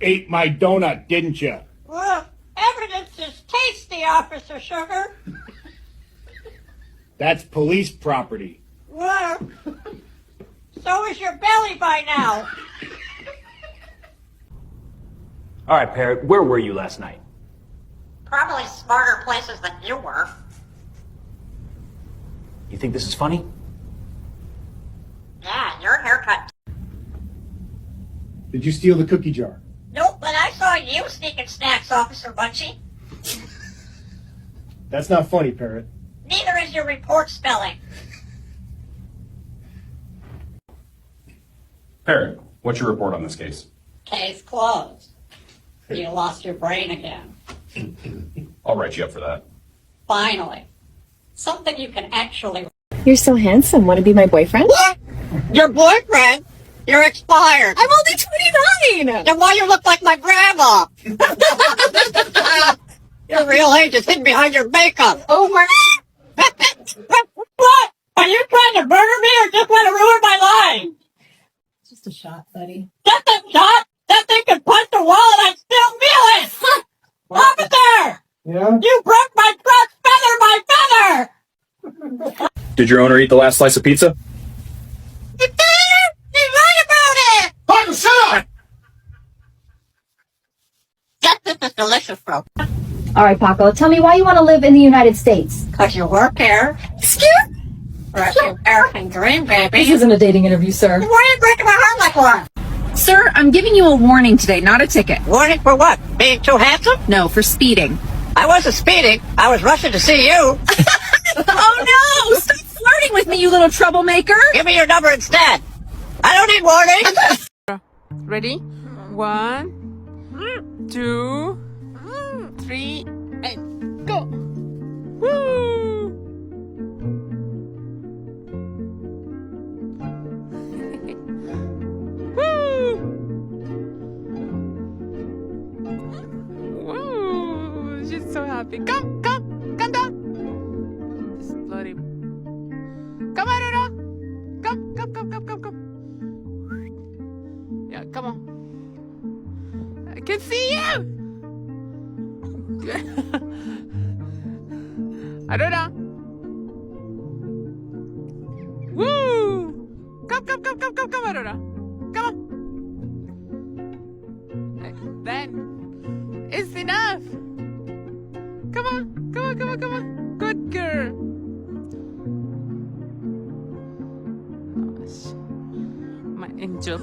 ate my donut, didn't you? Well, evidence is tasty, Officer Sugar. That's police property. Well, so is your belly by now. All right, Parrot, where were you last night? Probably smarter places than you were. You think this is funny? Yeah, your haircut. Did you steal the cookie jar? Nope, but I saw you sneaking snacks, Officer Bunchy. That's not funny, Parrot. Neither is your report spelling. Parrot, what's your report on this case? Case closed. You lost your brain again. I'll write you up for that. Finally. Something you can actually... You're so handsome. Want to be my boyfriend? What? Your boyfriend? You're expired. I'm only 29! Then why you look like my grandma? Your real age is hidden behind your makeup. Oh my... What? Are you trying to murder me or just want to ruin my life? Just a shot, buddy. Just a shot? That thing can punch the wall and I'd still feel it! Officer! Yeah? You broke my truck feather by feather! Did your owner eat the last slice of pizza? You did? He's right about it! Michael, shut up! Justice is delicious, bro. All right, Paco, tell me why you want to live in the United States. Because you work here. Excuse? That's your American dream, baby. This isn't a dating interview, sir. Why are you breaking my heart like one? Sir, I'm giving you a warning today, not a ticket. Warning for what? Being too handsome? No, for speeding. I wasn't speeding. I was rushing to see you. Oh no! Stop flirting with me, you little troublemaker! Give me your number instead. I don't need warning. Ready? 1, 2, 3, and go! Woo! Woo! Woo! She's so happy. Come down! Just bloody. Come on, Aurora! Come. Yeah, come on. I can see you! Aurora! Woo! Come, Aurora! Come on! Then, it's enough! Come on! Good girl! Gosh. My angel!